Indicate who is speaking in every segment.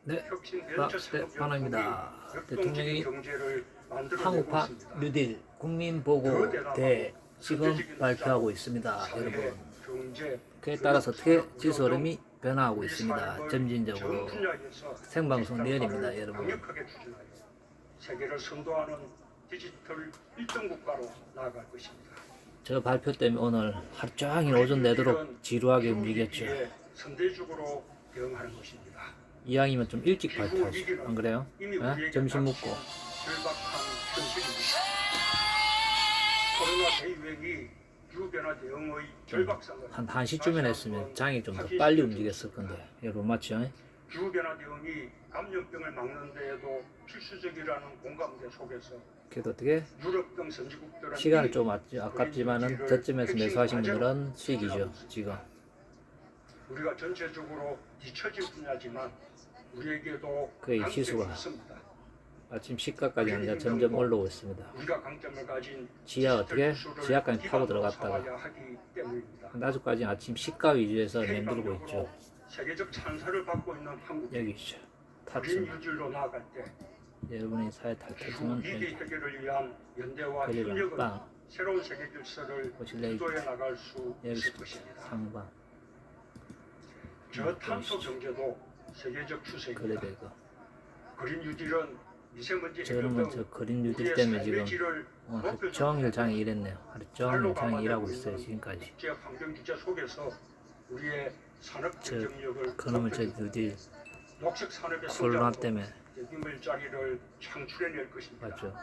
Speaker 1: 네, 박스테파노입니다. 대통령이 한국파 뉴딜 국민보고대 지금 발표하고 있습니다. 여러분, 그에 따라서 어떻게 지수 흐름이 변화하고 있습니다. 점진적으로 생방송 내일입니다. 여러분,
Speaker 2: 세계를 선도하는 디지털 1등 국가로 나아갈 것입니다.
Speaker 1: 저 발표 때문에 오늘 하루 종일 오전 내도록 지루하게 움직였죠.
Speaker 2: 선대적으로 대응하는 것입니다.
Speaker 1: 이왕이면 좀 일찍 발표하죠. 안 그래요? 점심 먹고.
Speaker 2: 절박한 현실입니다. 코로나 대유행이 기후변화 대응의 절박성을
Speaker 1: 한 1시쯤에 했으면 장이 좀 더 빨리 움직였을 건데. 여러분 맞죠?
Speaker 2: 기후변화 대응이 감염병을 막는 데에도 필수적이라는 공감대 속에서
Speaker 1: 그래도 어떻게
Speaker 2: 유럽 등 선진국들은
Speaker 1: 시간을 좀 아깝지만은 저쯤에서 매수하신 분들은 수익이죠. 지금
Speaker 2: 우리가 전체적으로 뒤처진 분야지만 우리에게도
Speaker 1: 거의
Speaker 2: 강점이
Speaker 1: 지수가
Speaker 2: 있습니다.
Speaker 1: 아침 시가까지 이제 점점 올라오고 있습니다.
Speaker 2: 우리가 강점을 가진
Speaker 1: 지하 어떻게
Speaker 2: 디지털
Speaker 1: 지하까지 타고
Speaker 2: 기반으로
Speaker 1: 들어갔다가
Speaker 2: 삼아야 하기 때문입니다.
Speaker 1: 아직까지 아침 시가 위주에서 맴돌고 있죠.
Speaker 2: 세계적 찬사를 받고 있는 한국
Speaker 1: 여기 있죠.
Speaker 2: 그린
Speaker 1: 탑승.
Speaker 2: 유질로 나아갈 때
Speaker 1: 여러분이 사회 탈퇴지만
Speaker 2: 위기 해결을 위한 연대와
Speaker 1: 그리고
Speaker 2: 협력은
Speaker 1: 빵
Speaker 2: 새로운 세계 질서를
Speaker 1: 보실래요?
Speaker 2: 주도해 나갈 수
Speaker 1: 여기
Speaker 2: 있을
Speaker 1: 있습니다.
Speaker 2: 것입니다.
Speaker 1: 상방
Speaker 2: 저탄소 경제도 세계적 추세입니다.
Speaker 1: 그래배가
Speaker 2: 그린 유질은 미세먼지 해결
Speaker 1: 저놈은
Speaker 2: 등
Speaker 1: 저 그린 뉴딜
Speaker 2: 우리의
Speaker 1: 때문에
Speaker 2: 삶의
Speaker 1: 지금
Speaker 2: 질을
Speaker 1: 하루
Speaker 2: 높여주는
Speaker 1: 종일 장이 일했네요. 하루 종일
Speaker 2: 발로
Speaker 1: 장이 일하고
Speaker 2: 감아내고
Speaker 1: 있어요.
Speaker 2: 있는
Speaker 1: 지금까지.
Speaker 2: 국제 환경 규제 속에서 우리의 산업
Speaker 1: 저
Speaker 2: 경쟁력을
Speaker 1: 그놈의 저
Speaker 2: 높여주고
Speaker 1: 뉴딜
Speaker 2: 녹색 산업의
Speaker 1: 코로나
Speaker 2: 성장으로
Speaker 1: 때문에
Speaker 2: 일자리를 창출해낼 것입니다.
Speaker 1: 맞죠.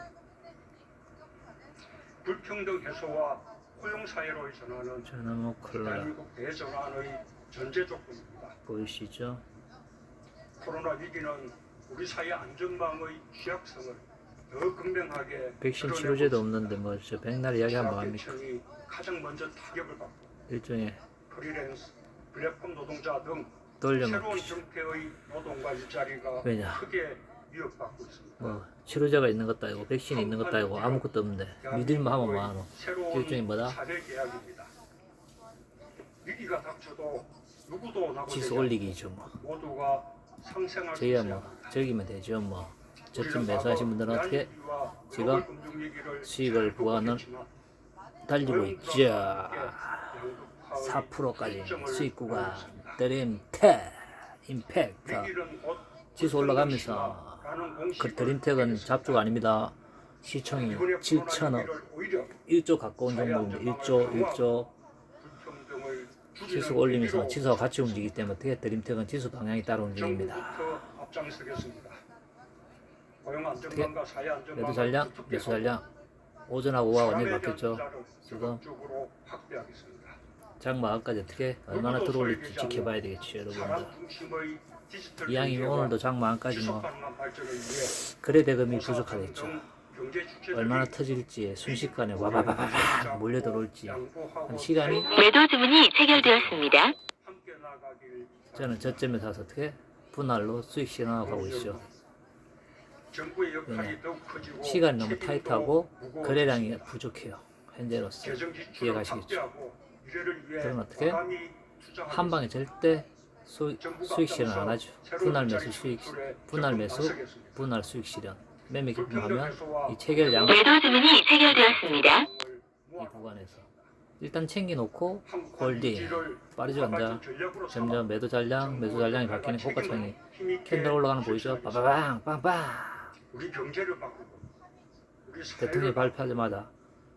Speaker 2: 불평등 해소와 고용 사회로의 전환은
Speaker 1: 저놈의 콜로라
Speaker 2: 대한민국 대전환의 전제 조건입니다.
Speaker 1: 보이시죠?
Speaker 2: 코로나 위기는 우리 사회 안전망의 취약성을 더 극명하게
Speaker 1: 백신
Speaker 2: 드러내고
Speaker 1: 치료제도
Speaker 2: 있습니다.
Speaker 1: 없는데 뭐 저 백날 이야기하면 뭐합니까?
Speaker 2: 지자체청이 가장 먼저 타격을 받고
Speaker 1: 일종의
Speaker 2: 프리랜서, 플랫폼 노동자 등 새로운
Speaker 1: 돌려먹기죠.
Speaker 2: 형태의 노동과 일자리가
Speaker 1: 왜냐?
Speaker 2: 크게 위협받고 있습니다.
Speaker 1: 뭐 치료제가 있는 것도 아니고 백신이 있는 것도 아니고 아무것도 없는데 믿을만 하면 뭐하노?
Speaker 2: 새로운
Speaker 1: 일종의 뭐다?
Speaker 2: 사회 계약입니다. 위기가 닥쳐도 누구도 나고되지
Speaker 1: 지수 올리기죠 뭐.
Speaker 2: 않고 모두가 상생할 수
Speaker 1: 저희야
Speaker 2: 있어야
Speaker 1: 뭐
Speaker 2: 합니다.
Speaker 1: 저기면 되죠 뭐. 저쯤
Speaker 2: 우리는
Speaker 1: 매수하신
Speaker 2: 과거
Speaker 1: 분들은 어떻게
Speaker 2: 외환위기와
Speaker 1: 지금
Speaker 2: 글로벌 금융 위기를
Speaker 1: 수익을
Speaker 2: 잘
Speaker 1: 구하는
Speaker 2: 극복했지만
Speaker 1: 달리고
Speaker 2: 고용
Speaker 1: 있죠.
Speaker 2: 불안과 함께 양극화의
Speaker 1: 4%까지
Speaker 2: 실정을
Speaker 1: 수익 구간
Speaker 2: 보였습니다.
Speaker 1: 드림텍 임팩트
Speaker 2: 위기는 곧
Speaker 1: 지수 올라가면서
Speaker 2: 가는
Speaker 1: 그
Speaker 2: 공식을
Speaker 1: 드림텍은 잡주가 아닙니다. 시총이
Speaker 2: 이번에
Speaker 1: 7천억
Speaker 2: 코로나 위기를 오히려
Speaker 1: 1조 가까운 종목입니다. 1조
Speaker 2: 불평등을 줄이는
Speaker 1: 지수가 올리면서
Speaker 2: 위기로
Speaker 1: 지수와 같이 움직이기 때문에 어떻게 드림텍은 지수 방향이 따로 움직입니다.
Speaker 2: 정부부터 앞장서겠습니다. 고용 안정망과 사회 안정망
Speaker 1: 매도 잔량, 매수 잔량 오전하고 오후가 완전히 바뀌었죠. 지금
Speaker 2: 적극적으로 확대하겠습니다.
Speaker 1: 장마감까지 어떻게 얼마나 들어올릴지 지켜봐야 되겠죠, 여러분들.
Speaker 2: 사람 중심의 디지털
Speaker 1: 이왕이면
Speaker 2: 경제와
Speaker 1: 오늘도 장마감까지 뭐
Speaker 2: 지속 가능한 발전을 위해
Speaker 1: 거래 대금이 부족하겠죠.
Speaker 2: 경제 주체들이
Speaker 1: 얼마나 터질지 순식간에 와바바바바 몰려들어올지 한 시간이
Speaker 3: 매도 주문이 체결되었습니다.
Speaker 2: 함께 나가길
Speaker 1: 저는 저점에 사서 어떻게 분할로 수익 실현하고 있죠.
Speaker 2: 정부의 역할이
Speaker 1: 왜냐?
Speaker 2: 더욱 커지고
Speaker 1: 시간이 너무
Speaker 2: 책임도
Speaker 1: 타이트하고
Speaker 2: 무거워졌습니다.
Speaker 1: 거래량이 부족해요. 현재로서
Speaker 2: 재정 지출을
Speaker 1: 이해가시겠죠.
Speaker 2: 확대하고 미래를 위해
Speaker 1: 그럼 어떻게?
Speaker 2: 과감히 투자하겠습니다.
Speaker 1: 한 방에 절대 수익 실현 안 하죠. 분할 매수 수익, 분할 매수, 분할 수익 실현. 매매 기쁨하면 이 체결량
Speaker 3: 매도 주문이 체결되었습니다.
Speaker 1: 이 구간에서 일단 챙겨놓고 홀딩 빠르지 않자 점점 매도 잔량, 매수 잔량이 바뀌는 호가창이 캔들 올라가는 거 보이죠? 빠바방 빵빵
Speaker 2: 우리 경제를 바꾸고 우리 사회를
Speaker 1: 대통령이 발표하자마자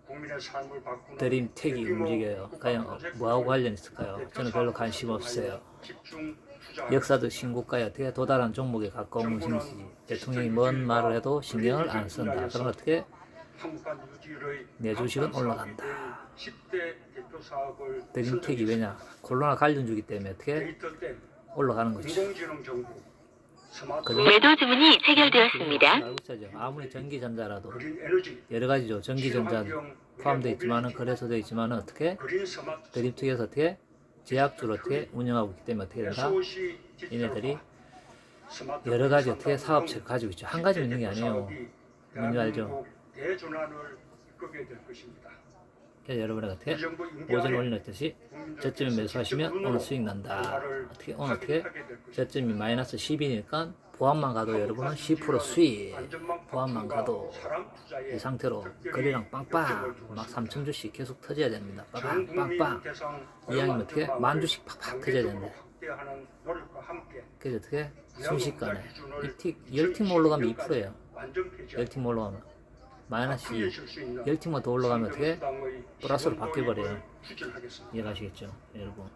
Speaker 2: 국민의 삶을 바꾸는
Speaker 1: 드림텍이
Speaker 2: 대규모
Speaker 1: 움직여요.
Speaker 2: 국가
Speaker 1: 과연
Speaker 2: 프로젝트를
Speaker 1: 뭐하고 관련 있을까요? 저는 별로 관심 없어요.
Speaker 2: 집중 투자하겠습니다.
Speaker 1: 역사적 신고가에 어떻게 도달한 종목에 가까운 것인지 대통령이 뭔 말을 해도 신경을 안 쓴다. 그럼 어떻게
Speaker 2: 한국간 유지의
Speaker 1: 내 주식은
Speaker 2: 강판
Speaker 1: 올라간다.
Speaker 2: 사업이 된 10대 대표 사업을
Speaker 1: 드림텍이 왜냐? 코로나 관련주기 때문에 어떻게
Speaker 2: 데이터 댐,
Speaker 1: 올라가는 거죠.
Speaker 2: 인공지능 정보, 스마트
Speaker 1: 그래?
Speaker 3: 매도 주문이 체결되었습니다.
Speaker 1: 알고 있어야죠. 아무리 전기전자라도
Speaker 2: 그린 에너지,
Speaker 1: 여러 가지죠. 전기전자 포함되어 있지만은 거래소되어 있지만은 어떻게
Speaker 2: 그린 스마트,
Speaker 1: 드림텍에서 어떻게 제약주로 어떻게 운영하고 있기 때문에 어떻게 된다?
Speaker 2: SOC
Speaker 1: 얘네들이
Speaker 2: 스마트
Speaker 1: 여러 가지 어떻게
Speaker 2: 산업
Speaker 1: 사업체를 가지고 있죠. 한 가지 있는 게 아니에요.
Speaker 2: 사업이
Speaker 1: 뭔지 알죠?
Speaker 2: 대한민국 대전환을 이끌게 될 것입니다.
Speaker 1: 그래서 여러분이 어떻게
Speaker 2: 이 정부
Speaker 1: 오전
Speaker 2: 임기안에
Speaker 1: 올렸듯이 저점에 매수하시면 오늘 수익 난다. 어떻게 오늘 어떻게 저점이 마이너스 10이니까 보합만 가도 여러분은 10% 수익. 보합만 가도 이 상태로 거래량 빵빵 막 3,000주씩 계속 터져야 됩니다. 빵빵빵. 이왕이면 어떻게 10,000주씩 팍팍 터져야 된다. 그래서 어떻게 순식간에 10팀 올라가면 2%예요. 10팀 올라가면 마이너스 2. 10팀만 더 올라가면 어떻게 플러스로 바뀌어버려요. 이해가시겠죠 여러분.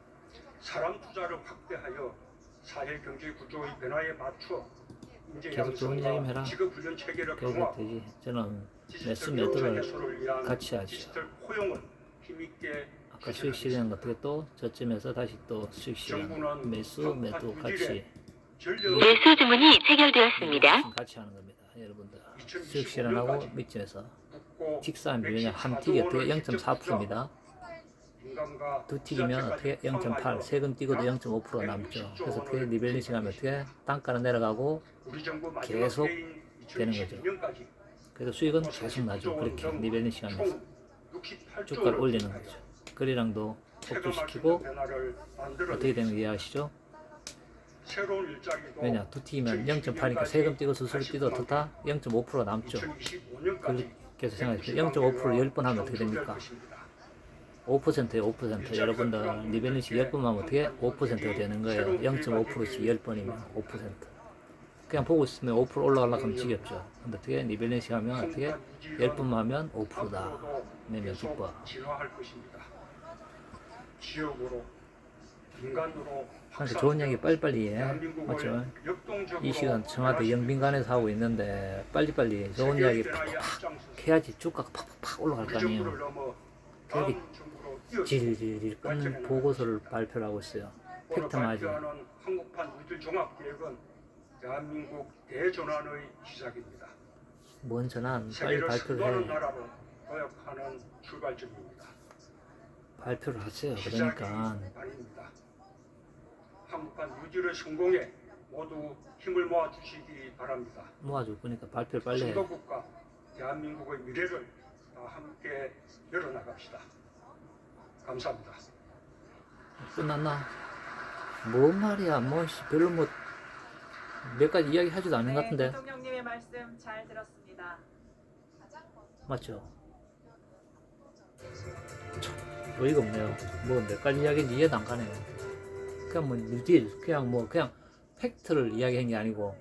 Speaker 2: 사람 투자를 확대하여 사회 경제 구조의 변화에 맞춰 인재
Speaker 1: 계속 좋은
Speaker 2: 양성과
Speaker 1: 이야기만 해라.
Speaker 2: 직업 훈련 체계를
Speaker 1: 그래도
Speaker 2: 강화,
Speaker 1: 되지. 저는 매수
Speaker 2: 디지털
Speaker 1: 매도를
Speaker 2: 해소를 위한
Speaker 1: 같이 하죠.
Speaker 2: 디지털 포용을 힘있게
Speaker 1: 아까 수익 실현 어떻게 또 저점에서 다시 또 수익 실현 매수 매도 같이
Speaker 3: 매수 주문이 체결되었습니다.
Speaker 1: 같이 하는 겁니다 여러분들. 수익 실현하고 밑점에서 틱사하면 왜냐 한 틱이 어떻게 0.4%입니다. 두 틱이면 어떻게 0.8 세금 띄고도 0.5% 남죠. 그래서 어떻게 리밸런싱 하면 어떻게 단가는 내려가고 계속 되는 거죠. 그래서 수익은 계속 나죠. 그렇게 리밸런싱 하면서 주가를 올리는 거죠. 거래량도 폭주시키고 어떻게 되는 거 이해하시죠? 왜냐 두 틱이면 0.8이니까 세금 띄고 수수료 띄도 어떻다? 0.5% 남죠. 그렇게 해서 생각해보세요. 0.5%를 10번 하면 어떻게 됩니까? 5%예요 5%. 여러분들 리밸런싱 10번 하면 어떻게 5%가 되는 거예요. 0.5%씩 10번이면 5%. 그냥 보고 있으면 5% 올라가려고 하면 지겹죠. 근데 어떻게 리밸런싱 하면 어떻게 10번만 하면 5%다. 내면 기뻐. 그러니까 좋은 얘기 빨리빨리 해. 맞죠? 이 시간 청와대 영빈관에서 하고 있는데 빨리빨리 좋은 이야기 팍팍팍 해야지 주가가 팍팍팍 올라갈 거 아니에요. 여기 질질 끄는 보고서를 발표를 하고 있어요. 팩트만 하지.
Speaker 2: 한국판 위들 종합계획은 대한민국 대전환의 시작입니다.
Speaker 1: 뭔 전환 빨리
Speaker 2: 세계를
Speaker 1: 발표를
Speaker 2: 선도하는
Speaker 1: 해.
Speaker 2: 나라로 도약하는 출발점입니다.
Speaker 1: 발표를 하세요.
Speaker 2: 시작이
Speaker 1: 그러니까
Speaker 2: 아닙니다. 한국판 유지의 성공에 모두 힘을 모아 주시기 바랍니다.
Speaker 1: 모아줄 거니까 발표를 빨리 해.
Speaker 2: 선도국가 대한민국의 미래를 다 함께 열어나갑시다. 감사합니다.
Speaker 1: 끝났나? 뭔 말이야? 뭐 별로 뭐 몇 가지 이야기 하지도 않은 것 같은데.
Speaker 4: 대통령님의 말씀 잘 들었습니다.
Speaker 1: 맞죠? 어이가 없네요. 뭐 몇 가지 이야기인지 이해도 안 가네요. 그냥 뭐 뉴딜 그냥 팩트를 이야기한 게 아니고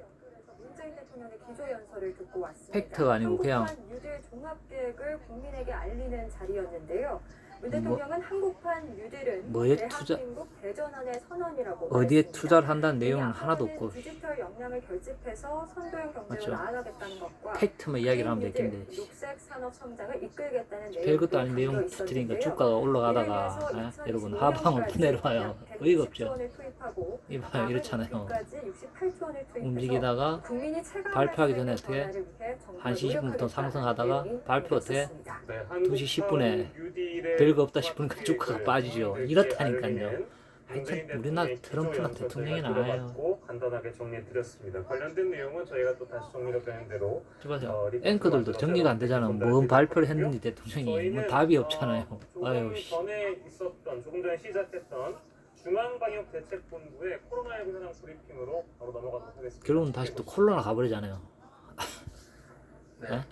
Speaker 5: 문재인 대통령의 기조연설을 듣고 왔습니다.
Speaker 1: 팩트가 아니고 그냥
Speaker 5: 한국판 뉴딜 종합계획을 국민에게 알리는 자리였는데요. 문 대통령은 한국판 뉴딜은
Speaker 1: 뭐에 투자-
Speaker 5: 대한민국 대전환의 선언이라고
Speaker 1: 어디에
Speaker 5: 말했습니다.
Speaker 1: 투자를 한다는 내용은
Speaker 5: 앞으로는
Speaker 1: 하나도 없고
Speaker 5: 디지털 역량을 결집해서 선도형 경제로
Speaker 1: 맞죠.
Speaker 5: 나아가겠다는 것과
Speaker 1: 팩트만 이야기를 하면
Speaker 5: 뉴딜,
Speaker 1: 되겠는데
Speaker 5: 녹색 산업 성장을 이끌겠다는
Speaker 1: 별것도 아닌
Speaker 5: 내용도
Speaker 1: 내용
Speaker 5: 담겨
Speaker 1: 터뜨리니까
Speaker 5: 있었는데요.
Speaker 1: 주가가 올라가다가
Speaker 5: 이를 위해서
Speaker 1: 여러분
Speaker 5: 2025
Speaker 1: 하방을
Speaker 5: 년까지
Speaker 1: 내려와요.
Speaker 5: 약
Speaker 1: 어이가
Speaker 5: 160조
Speaker 1: 없죠.
Speaker 5: 원을 투입하고
Speaker 1: 이봐요 이렇잖아요.
Speaker 5: 68조 원을 투입해서
Speaker 1: 움직이다가
Speaker 5: 국민이 체감할
Speaker 1: 발표하기
Speaker 5: 수
Speaker 1: 전에
Speaker 5: 있는
Speaker 1: 어떻게
Speaker 5: 변화를 위해 정부가
Speaker 1: 1시 20분부터
Speaker 5: 노력하겠다는
Speaker 1: 상승하다가
Speaker 5: 내용이
Speaker 1: 발표 어떻게
Speaker 5: 담겼습니다.
Speaker 1: 2시 10분에 별거 없다 싶으니까 주가가 빠지죠. 이렇다니까요. 하여튼 우리나라 트럼프나 대통령이 나아요.
Speaker 6: 간단하게 정리해드렸습니다. 관련된 내용은 저희가 또 다시 정리가 되는 대로
Speaker 1: 봐요. 앵커들도 정리가 안 되잖아. 뭔 발표를 했는지 대통령이 뭐 답이 없잖아요. 아유
Speaker 6: 조금
Speaker 1: 씨.
Speaker 6: 전에 있었던 조금 전에 시작했던 중앙방역대책본부의 코로나19 현황 브리핑으로 바로 넘어가도록 하겠습니다.
Speaker 1: 결국은 다시 또 콜로나 가버리잖아요. 네?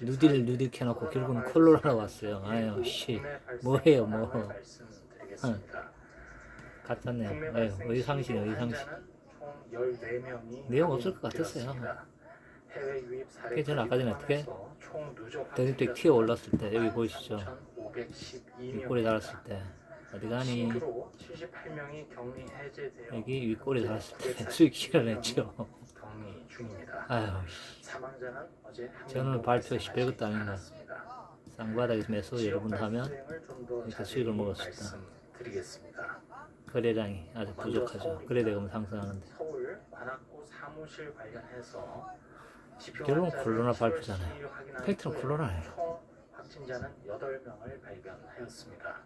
Speaker 1: 뉴딜 켜놓고 결국은 콜로나로 왔어요. 아유 씨. 뭐해요 뭐. 같았네요. 아유 의상신. 내용 없을 것 같았어요. 그게 저는 아까 전에 어떻게 대립적 튀어 올랐을 때 여기 보이시죠? 윗꼬리 달았을 때 어디 가니?
Speaker 6: 78명이 격리 해제되어
Speaker 1: 여기 윗꼬리 달았을 때 수익 실현했죠.
Speaker 6: 격리 중입니다.
Speaker 1: 아유
Speaker 6: 사망자는 어제
Speaker 1: 저는 발표 시 별것도 아닌 것 쌍바닥에서 매수 여러분 하면 이렇게 수익을 먹었습니다.
Speaker 6: 드리겠습니다.
Speaker 1: 거래량이 아주 부족하죠. 거래대금은 상승하는데
Speaker 6: 서울 관악구 사무실 관련해서
Speaker 1: 결국은 콜로나 발표잖아요. 팩트는 콜로나예요.
Speaker 6: 총 확진자는 8명을 발견하였습니다.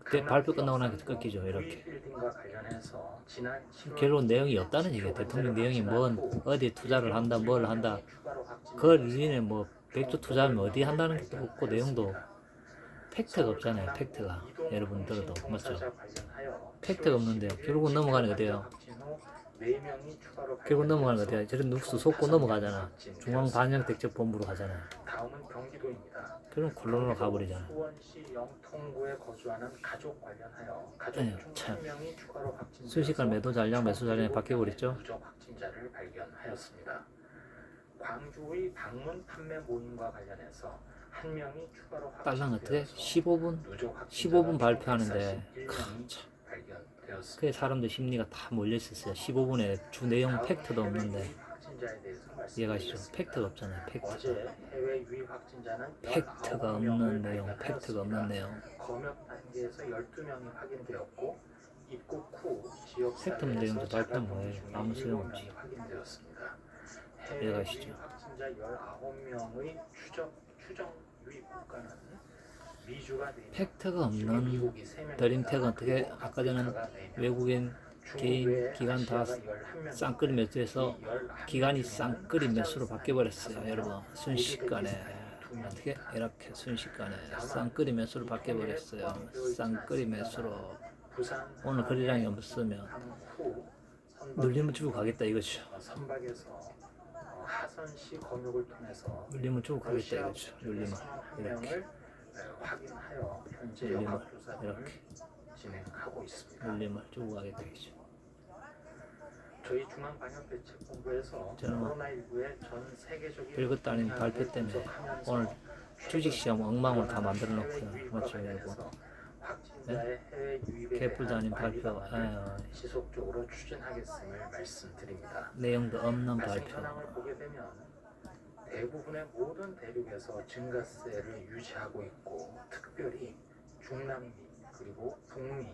Speaker 1: 그때 발표 끝나고 나니까 끊기죠. 이렇게
Speaker 6: 빌딩과 관련해서 지난 7월
Speaker 1: 결국은 내용이 없다는 얘기예요. 대통령 내용이 뭔 어디 투자를 한다 뭘 한다 그걸 인해 뭐 100조 투자하면 어디 한다는 것도 없고 내용도 팩트가 없잖아요. 팩트가 여러분 들어도 맞죠? 팩트가 없는데 결국은 넘어가는 게 돼요. 결국 넘어가는 거 돼요. 저런 눅수 속고 넘어가잖아. 중앙방역대책본부로 가잖아.
Speaker 7: 다음은 경기도입니다.
Speaker 1: 그럼 굴론으로 가버리잖아.
Speaker 7: 수원시 영통구에 거주하는 가족 관련하여 가족
Speaker 1: 에휴,
Speaker 7: 중
Speaker 1: 참.
Speaker 7: 1명이 추가로 확진되어서
Speaker 1: 순식간 매도 잔량 매수 잔량이 바뀌어버렸죠.
Speaker 7: 누적 확진자를 발견하였습니다. 광주의 방문 판매 모임과 관련해서 한 명이 추가로
Speaker 1: 딸랑 어떻게?
Speaker 7: 확진되어서
Speaker 1: 15분?
Speaker 7: 누적
Speaker 1: 15분
Speaker 7: 확진자가
Speaker 1: 발표하는데
Speaker 7: 41명이
Speaker 1: 참.
Speaker 7: 발견되었습니다.
Speaker 1: 그게 사람들 심리가 다 몰려있었어요. 15분에 주 내용 팩트도 없는데
Speaker 7: 확진자에 대해서
Speaker 1: 이해가시죠?
Speaker 7: 말씀드리겠습니다.
Speaker 1: 팩트가 없잖아요. 팩트가.
Speaker 7: 어제 해외 유입 확진자는
Speaker 1: 팩트가
Speaker 7: 19명을
Speaker 1: 없는 내용,
Speaker 7: 발견하였습니다.
Speaker 1: 팩트가 없는 내용.
Speaker 7: 검역 단계에서 12명이 확인되었고 입국 후 지역
Speaker 1: 팩트 없는 내용도 발표한 거예요. 아무 소용없지.
Speaker 7: 확인되었습니다.
Speaker 1: 이해가시죠?
Speaker 7: 해외 확진자 19명의 추정 유입 국가는 미주가 4명,
Speaker 1: 팩트가 없는
Speaker 7: 미국이 3명입니다.
Speaker 1: 드림텍은 어떻게 아까 전에 외국인 개인 기관 다 쌍끌이 매수해서 기간이 쌍끌이 매수로 바뀌어버렸어요. 여러분 순식간에 어떻게 이렇게 순식간에 쌍끌이 매수로 바뀌어버렸어요. 쌍끌이 매수로 오늘 거래량이 없으면 눌림을 주고 가겠다 이거죠.
Speaker 7: 선박에서 하선시 검역을 통해서
Speaker 1: 눌림을 주고 가겠다 이거죠. 눌림을 이렇게
Speaker 7: 확인하여 현재
Speaker 1: 눌림을
Speaker 7: 영합조사를
Speaker 1: 이렇게
Speaker 7: 진행하고 있습니다.
Speaker 1: 눌림을 주고 가겠다 이거죠.
Speaker 7: 저희 중앙방역대책본부에서
Speaker 1: 저는 뭐
Speaker 7: 코로나19의 전 세계적인
Speaker 1: 별것도 아닌 발표 때문에 오늘 주식시험 엉망으로 다 만들어 놓고요. 맞죠 여러분?
Speaker 7: 확진자의 해외 유입에
Speaker 1: 개뿔도 아닌
Speaker 7: 대한
Speaker 1: 발표.
Speaker 7: 관리 방안을
Speaker 1: 아유,
Speaker 7: 지속적으로 추진하겠음을 말씀드립니다.
Speaker 1: 내용도 없는
Speaker 7: 발생
Speaker 1: 발표.
Speaker 7: 현황을 보게 되면 대부분의 모든 대륙에서 증가세를 유지하고 있고 특별히 중남미 그리고 북미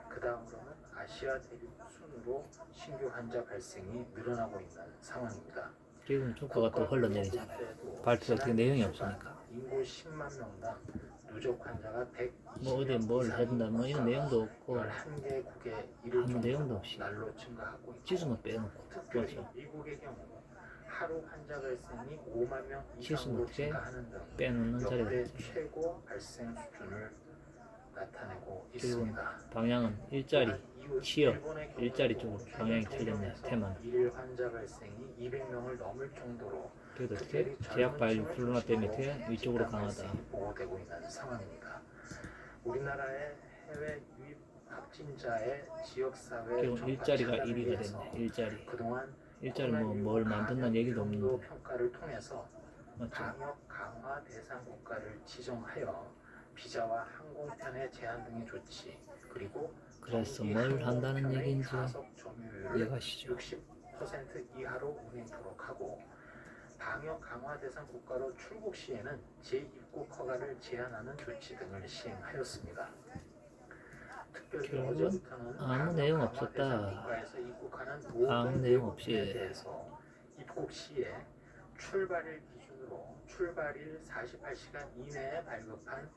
Speaker 7: 그 다음으로는 아시아 대륙 순으로 신규 환자 발생이 늘어나고 있는 상황입니다.
Speaker 1: 지금 주가가 또 흘러내리잖아요. 발표가 어떻게 내용이 없으니까.
Speaker 7: 인구 10만 명당 누적 환자가 100.
Speaker 1: 뭐 어디 뭘 해준다 뭐 이런 내용도 없고
Speaker 7: 11개 국에 이를
Speaker 1: 아무 내용도 없이
Speaker 7: 날로 증가하고 있고
Speaker 1: 지수만 빼놓고
Speaker 7: 특별히
Speaker 1: 맞죠?
Speaker 7: 미국의 경우 하루 환자 발생이 5만 명
Speaker 1: 지수는
Speaker 7: 이상으로
Speaker 1: 어떻게
Speaker 7: 증가하는 등
Speaker 1: 빼놓는
Speaker 7: 역대
Speaker 1: 자리가
Speaker 7: 최고 발생 수준을 나타내고
Speaker 1: 그리고
Speaker 7: 있습니다.
Speaker 1: 방향은 일자리 취업 일자리 쪽으로 방향이 틀렸네. 테마는
Speaker 7: 일일 환자 발생이 200명을 넘을 정도로
Speaker 1: 그래도 어떻게 제약 바이오 코로나 때문에 어떻게 이쪽으로 강하다.
Speaker 7: 보고되고 있는 상황입니다. 우리나라의 해외 유입 확진자의 지역사회
Speaker 1: 결국 일자리가 1위가 됐네. 일자리
Speaker 7: 그동안
Speaker 1: 뭘 만든다는 얘기도 없는데
Speaker 7: 평가를 통해서
Speaker 1: 맞죠?
Speaker 7: 방역 강화 대상 국가를 지정하여 비자와 항공편의 제한 등의 조치 그리고
Speaker 1: 그래서 뭘 한다는 얘기인지
Speaker 7: 점유율을
Speaker 1: 이해가시죠?
Speaker 7: 60% 이하로 운행토록 하고 방역 강화 대상 국가로 출국 시에는 재입국 허가를 제한하는 조치 등을 시행하였습니다. 특별히
Speaker 1: 결국은
Speaker 7: 어제부터는
Speaker 1: 아무 내용
Speaker 7: 방역 강화 대상
Speaker 1: 없었다.
Speaker 7: 국가에서 입국하는 모든
Speaker 1: 아무 내용
Speaker 7: 외국인에
Speaker 1: 없이
Speaker 7: 대해서 입국 시에 출발일 기준으로 출발일 48시간 이내에 발급한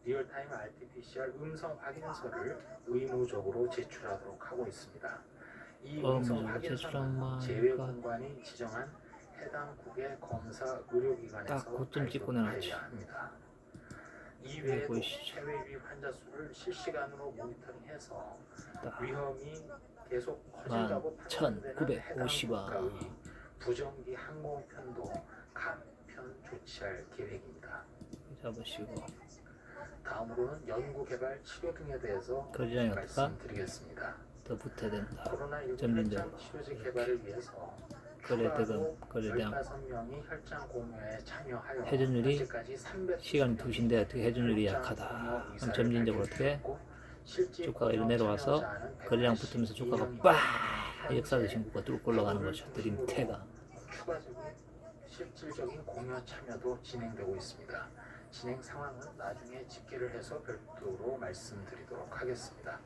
Speaker 7: 리얼타임 RT-PCR 음성 확인서를 의무적으로 제출하도록 하고 있습니다. 이 음성 확인서는 제외공관이 지정한 해당 국의 검사 의료기관에서
Speaker 1: 딱 고점 찍고 내놨지.
Speaker 7: 발급해야 합니다. 이외에도
Speaker 1: 보이시죠?
Speaker 7: 해외 유입 환자 수를 실시간으로 모니터링해서
Speaker 1: 딱
Speaker 7: 위험이 계속 커진다고
Speaker 1: 11,950 원.
Speaker 7: 국가의 부정기 항공편도 감편 조치할 계획입니다.
Speaker 1: 잡으시고
Speaker 7: 다음으로는 연구 개발 치료 등에 대해서
Speaker 1: 거래량이 어떨까?
Speaker 7: 말씀드리겠습니다.
Speaker 1: 더 붙어야 된다.
Speaker 7: 코로나19
Speaker 1: 점진적으로
Speaker 7: 혈장 치료제 개발을 위해서
Speaker 1: 거래대금 거래량
Speaker 7: 15명이 혈장 공유에 참여하여
Speaker 1: 회전율이
Speaker 7: 현재까지 300
Speaker 1: 시간이 2시인데 어떻게 회전율이 약하다. 그럼 점진적으로 어떻게 주가가 이리 내려와서 거래량 붙으면서 주가가 빡 역사적 신고가 뚫고 올라가는 거죠. 드림테가
Speaker 7: 추가적인 실질적인 공여 참여도 진행되고 있습니다. 진행 상황은 나중에 집계를 해서 별도로 말씀드리도록 하겠습니다.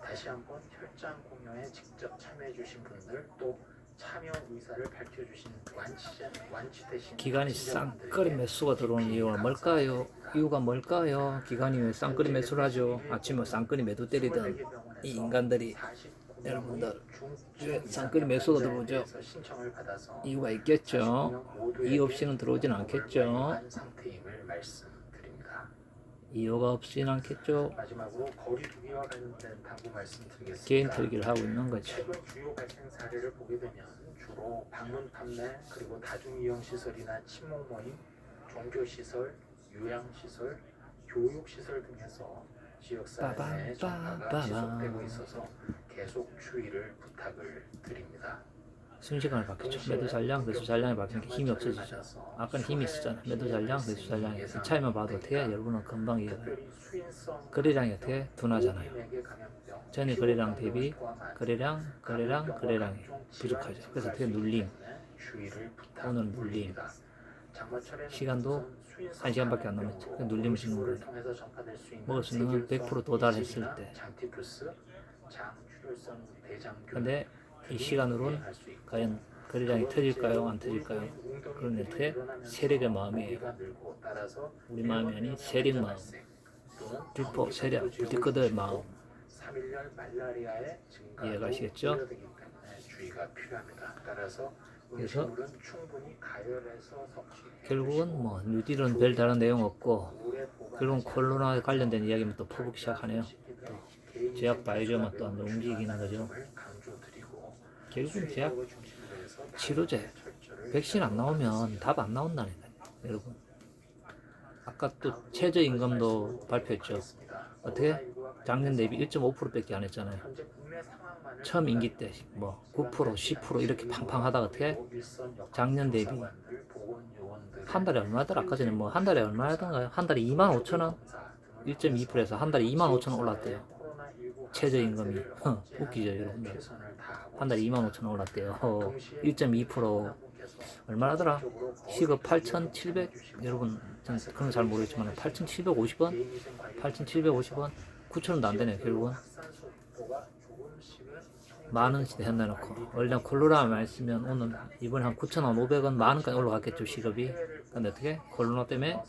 Speaker 7: 다시 한번 혈장 공여에 직접 참여해 주신 분들 또 참여 의사를 밝혀주신 완치되신
Speaker 1: 기간이 쌍끌이 매수가 들어오는 이유가 뭘까요? 이유가 뭘까요? 기간이 왜 쌍끌이 매수를 하죠? 아침에 쌍끌이 매도 때리던 이 인간들이 여러분들 왜 쌍끌이 매수가 들어오죠? 이유가 있겠죠? 이유 없이는 들어오진 않겠죠?
Speaker 7: 상태임을 말씀드립니다.
Speaker 1: 이유가 없진 않겠죠.
Speaker 7: 마지막으로 거리두기와 관련된 당부 말씀드리겠습니다.
Speaker 1: 개인 털기를 하고 있는 거죠.
Speaker 7: 최근 주요 발생 사례를 보게 되면 주로 방문 판매 그리고 다중이용 시설이나 친목 모임, 종교 시설, 요양 시설, 교육 시설 등에서 지역사회 내 전파가 지속되고 있어서 계속 주의를 부탁을 드립니다.
Speaker 1: 순식간에 바뀌죠. 매도 잔량, 매수 잔량이 바뀌니까 힘이 없어지죠. 아까는 힘이 있었잖아. 매도 잔량, 매수 잔량이. 이 차이만 봐도 어떻게 여러분은 금방 이해가요. 거래량이 어떻게 둔하잖아요. 전일 거래량 대비 거래량이 부족하죠. 그래서 어떻게 눌림. 오늘 눌림. 시간도 1시간밖에 안 남았죠. 눌림을 주는 거예요. 먹을 수 있는 건 100% 도달했을 때. 근데 이 시간으로는 과연 거래량이 터질까요? 안 터질까요? 그런 어떻게 세력의 마음이에요. 우리 마음이 아닌 세력 마음. 뒷포 세력, 부티커들의 마음. 이해가시겠죠? 그래서 결국은 뭐 뉴딜은 별다른 내용 없고 결국은 코로나 관련된 이야기만 또 퍼붓기 시작하네요. 또 제약 바이오만 또 움직이는 거죠. 결국은 제약 치료제, 백신 안 나오면 답 안 나온다니까요, 여러분. 아까 또 최저임금도 발표했죠. 어떻게? 작년 대비 1.5%밖에 안 했잖아요. 처음 임기 때 뭐 9%, 10% 이렇게 팡팡 하다가 어떻게? 작년 대비 한 달에 얼마더라? 아까 전에 뭐 한 달에 얼마였던가요? 한 달에 25,000원? 1.2%에서 한 달에 25,000원 올랐대요. 최저임금이. 웃기죠, 여러분들. 한 달에 25,000원 올랐대요. 1.2% 얼마라더라? 시급 8,700? 여러분, 전 그런 거 잘 모르겠지만 8,750원? 8,750원? 9,000원도 안 되네요, 결국은. 만원씩 hen나놓고 원래 콜로나만 있으면 오늘 이번에 한 9,500원 만원까지 올라갔겠죠, 시급이. 근데 어떻게? 콜로나 때문에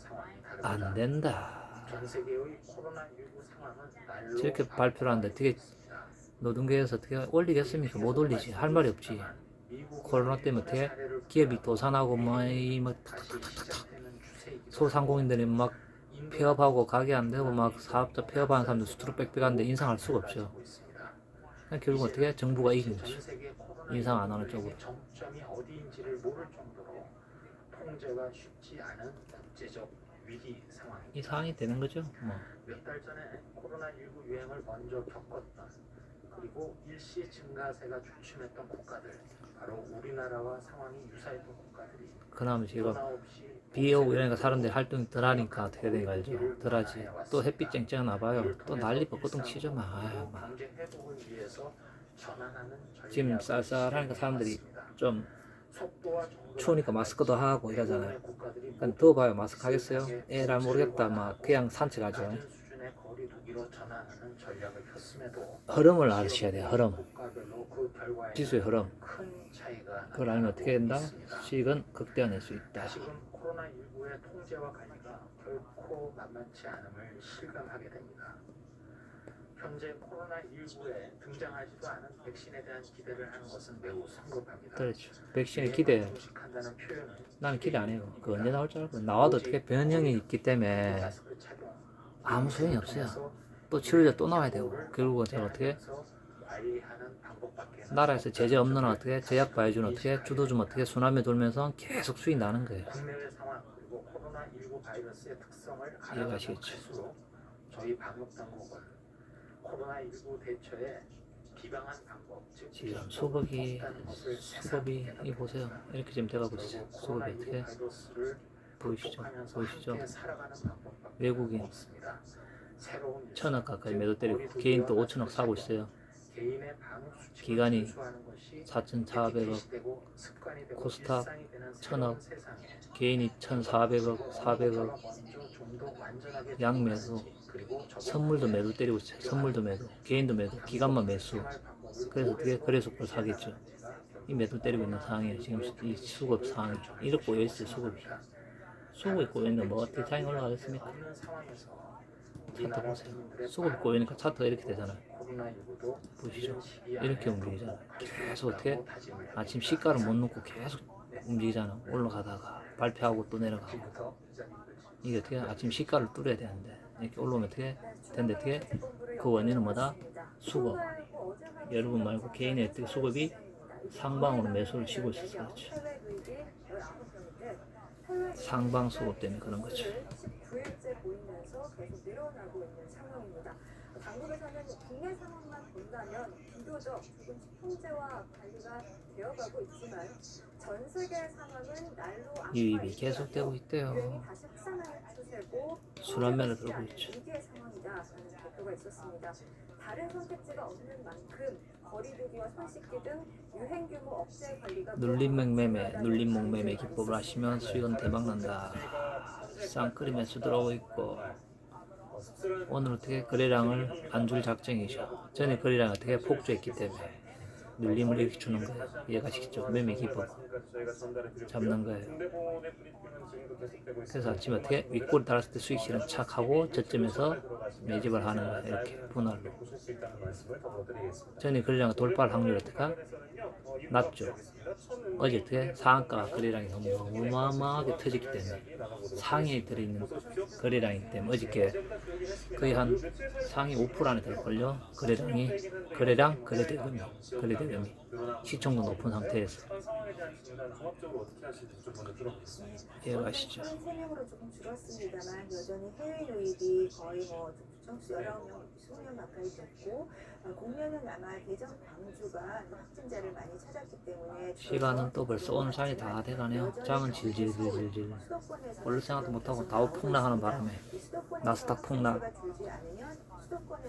Speaker 1: 안 된다. 저렇게 발표를 하는데 어떻게 노동계에서 어떻게 올리겠습니까? 못 올리지. 할 말이 없지. 코로나 때문에 어떻게 기업이 도산하고 뭐 탁탁탁탁탁 소상공인들이 막 폐업하고 가게 안 되고 막 사업자 폐업하는 사람들 수두룩 빽빽한데 인상할 수가 없죠. 결국 어떻게 정부가 이긴 거죠. 인상 안 하는 쪽으로.
Speaker 7: 정점이 어디인지를 모를 정도로 통제가 쉽지 않은 국제적 위기 상황.
Speaker 1: 이 상황이 되는 거죠. 뭐.
Speaker 7: 몇 달 전에 코로나19 유행을 먼저 겪었던 그리고 일시 증가세가 주춤했던 국가들, 바로 우리나라와 상황이 유사했던 국가들이
Speaker 1: 그나마 제가 비 오고 이러니까 사람들이 활동이 덜 하니까 어떻게 되는 거 알죠? 덜 하지. 또 햇빛 쨍쨍 나봐요. 또 난리 벚꽃등 치죠 막. 아유, 막. 지금 쌀쌀하니까 사람들이 좀 추우니까 마스크도 하고 이러잖아요. 그러니까 더워봐요. 마스크 하겠어요? 에라 모르겠다. 막 그냥 산책하죠. 흐름을 아셔야 돼요. 흐름. 지수의 흐름. 그걸 알면 어떻게 된다? 수익은 극대화낼 수 있다.
Speaker 7: 다시금 코로나19의 통제와 관리가 결코 만만치 않음을 실감하게 됩니다. 현재 코로나19에 등장하지도 않은 백신에 대한 기대를 하는 것은 매우 성급합니다.
Speaker 1: 그렇죠. 백신에 기대. 나는 기대 안 해요. 그 언제 나올 줄 알고. 나와도 어떻게 변형이 있기 때문에 아무 소용이 없어요. 또 치료제 또 나와야 되고. 결국은 제가 어떻게 나라에서 제재 없는 한 어떻게 제약 바이오주는 어떻게 주도주면 어떻게 순환매 돌면서 계속 수익 나는 거예요. 이해가시겠죠?
Speaker 7: 저희 방역 당국은 코로나19 대처에 비방한 방법, 즉
Speaker 1: 지금 수급이 이 보세요. 이렇게 지금 돼가고 있어요. 수급이 어떻게 보이시죠? 외국인 1,000억 가까이 매도 때리고 개인 또 5천억 사고 있어요. 기간이 4,400억, 코스닥 1,000억, 개인이 1,400억, 400억, 양매수, 선물도 매도 때리고 있어요. 선물도 매도, 개인도 매도, 기간만 매수. 그래서 어떻게 거래소를 사겠죠. 이 매도 때리고 있는 상황이에요. 지금 이 수급 상황이 이렇게 꼬여있어요. 수급이 꼬여있는데 뭐 어떻게 장이 올라가겠습니까? 차트 보세요. 수급이 꼬이니까 차트가 이렇게 되잖아요. 보시죠. 이렇게 움직이잖아요. 계속 어떻게 아침 시가를 못 놓고 계속 움직이잖아. 올라가다가 발표하고 또 내려가고. 이게 어떻게 아침 시가를 뚫어야 되는데 이렇게 올라오면 어떻게 된데 어떻게 그 원인은 뭐다? 수급. 여러분 말고 개인의 어떻게 수급이 상방으로 매수를 쉬고 있어서 그렇죠. 상방 수급 때문에 그런 거죠.
Speaker 5: 9일째 보이면서 계속 늘어나고 있는 상황입니다. 당국에서는 국내 상황만 본다면 비교적 조금씩 통제와 관리가 되어가고 있지만 전 세계 상황은 날로
Speaker 1: 유입이 계속되고 있대요.
Speaker 5: 유행이 다시 확산하는 추세고
Speaker 1: 순환매를 들고 있죠.
Speaker 5: 위기의 상황이다라는 발표가 있었습니다. 다른 선택지가 없는 만큼 거리두기와 손 씻기 등 유행 규모 억제 관리가
Speaker 1: 눌림목 매매, 눌림목 매매 기법을 하시면 수익은 대박난다. 쌍끌이 매수 들어오고 있고 오늘 어떻게 거래량을 안 줄 작정이죠. 전에 거래량 어떻게 폭주했기 때문에 눌림을 이렇게 주는 거예요. 이해가시겠죠? 매매 기법 잡는 거예요. 그래서 아침에 어떻게 윗골 달았을 때 수익 실현 착 하고 저점에서 매집을 하는 거예요. 이렇게 분할로. 전에 거래량 돌파할 확률이 어떻게 낮죠. 어제 어떻게 상한가 거래량이 너무 어마어마하게 터졌기 때문에 상위에 들어있는 거래량이기 때문에 어저께 거의 한 상위 5% 안에 들걸요. 거래량 거래대금이 시총도 높은 상태에서 이해가시죠?
Speaker 5: 3명으로 조금 줄었습니다만 여전히 해외 유입이 거의 뭐 여러 명, 20명 가까이 됐고 국내는 아마 대전 광주가 확진자를 많이 찾았기 때문에
Speaker 1: 시간은 또 벌써 오늘 장이 다 돼가네요. 장은 질질질질질 원래 생각도 못하고 다우 폭락하는 바람에 나스닥 폭락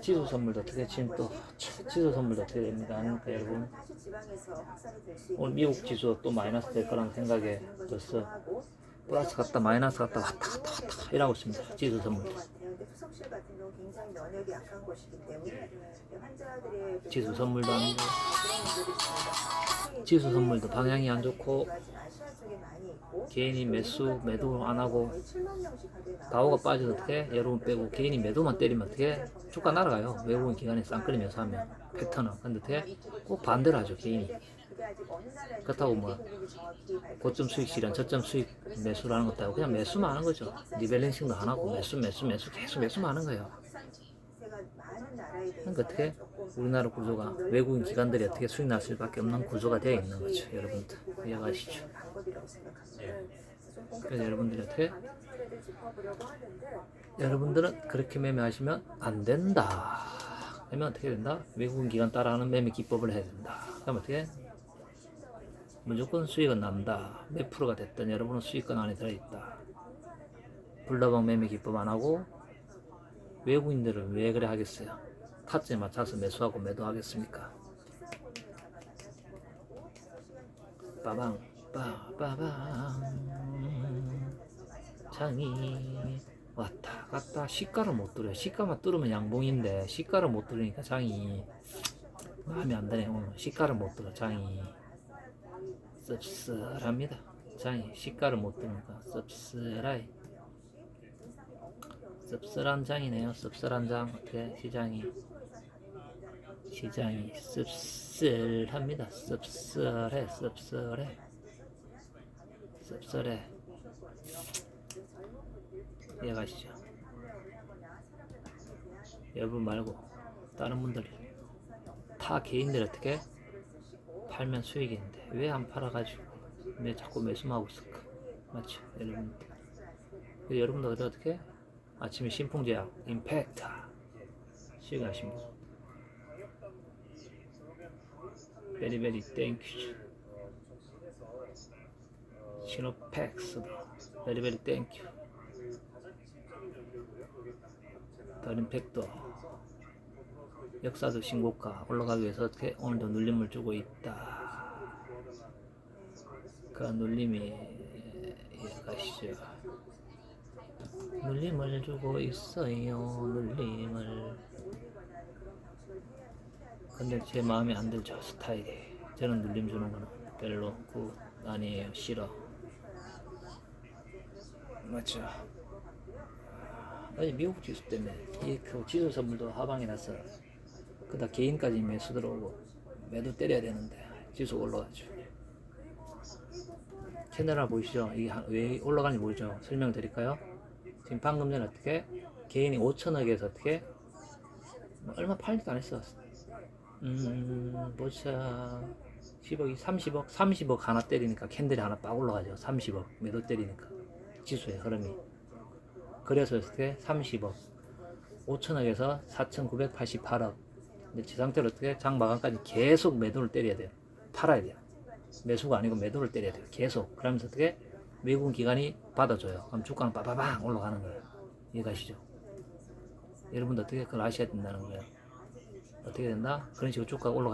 Speaker 1: 지수 선물도 어떻게 지금 또 지수 선물도 어떻게 됩니다. 아닙니까 여러분? 오늘 미국 지수 또 마이너스 될 거라는 생각에 벌써 플러스 갔다 마이너스 갔다 왔다 갔다 왔다 이러고 있습니다. 지수 선물도.
Speaker 5: 수석실 같은 경우 굉장히 면역이 약한 곳이기 때문에 환자들의
Speaker 1: 지수 선물도 안 좋고 지수 선물도 방향이 안 좋고 개인이 매도 안 하고 다우가 빠져서 어떻게 여러분 빼고 개인이 매도만 때리면 어떻게 주가 날아가요. 외국인 기관에 쌍끌이 매수하면 패턴은. 근데 어떻게 꼭 반대로 하죠 개인이. 그렇다고 뭐 고점 수익 실현 저점 수익 매수라는 것도 아니고 그냥 매수만 하는 거죠. 리밸런싱도 안 하고 매수 계속 매수만 하는 거예요. 그러니까 어떻게 우리나라 구조가 외국인 기관들이 어떻게 수익 날 수밖에 없는 구조가 되어 있는 거죠. 여러분들 이해가시죠? 그래서 여러분들이 어떻게 여러분들은 그렇게 매매하시면 안 된다. 그러면 어떻게 된다? 외국인 기관 따라하는 매매 기법을 해야 된다. 그럼 어떻게? 무조건 수익은 난다. 몇 프로가 됐든 여러분은 수익권 안에 들어있다. 불나방 매매 기법 안 하고 외국인들은 왜 그래 하겠어요? 타점에 맞춰서 매수하고 매도하겠습니까? 빠방 빠바방 장이 왔다 갔다 시가를 못 들어요. 시가만 뚫으면 양봉인데 시가를 못 들으니까 장이 마음에 안 드네. 오늘 시가를 못 들어 장이 씁쓸합니다. 장이 시가를 못 들으니까 씁쓸하이 씁쓸한 장이네요. 씁쓸한 장. 어떻게 시장이 씁쓸합니다. 씁쓸해 이해가시죠? 여러분 말고 다른 분들이 타 개인들 어떻게 팔면 수익인데 왜 안 팔아가지고 왜 자꾸 매수만 하고 있을까? 맞죠? 여러분들 어떻게 아침에 신풍제약 임팩트 수익 나십니다. 베리베리 땡큐 시노팩스도 베리베리 땡큐 더림팩도 역사도 신고가 올라가기 위해서 어떻게 오늘도 눌림을 주고 있다. 그 눌림이 가시죠. 눌림을 주고 있어요. 눌림을. 근데 제 마음에 안 들죠 스타일이. 저는 눌림 주는 거는 별로 굿 아니에요. 싫어. 맞죠? 아니 미국 지수 때문에 그 지수 선물도 하방이 났어. 그다 개인까지 매수 들어오고 매도 때려야 되는데 지수 올라가죠. 채널 하나 보이시죠? 이게 왜 올라가는지 모르죠? 설명드릴까요? 지금 방금 전에 어떻게 개인이 5천억에서 어떻게 얼마 팔지도 안 했어. 보자. 10억이 30억 하나 때리니까 캔들이 하나 빡 올라가죠. 30억 매도 때리니까 지수의 흐름이. 그래서 어떻게 30억 5천억에서 4,988억. 근데 지 상태로 어떻게 장 마감까지 계속 매도를 때려야 돼요. 팔아야 돼요. 매수가 아니고 매도를 때려야 돼요. 계속. 그러면서 어떻게 외국인 기관이 받아줘요. 그럼 주가는 빠바방 올라가는 거예요. 이해가시죠? 여러분도 어떻게 그걸 아셔야 된다는 거예요. 어떻게 된다? 그런 식으로 주가가 올라가.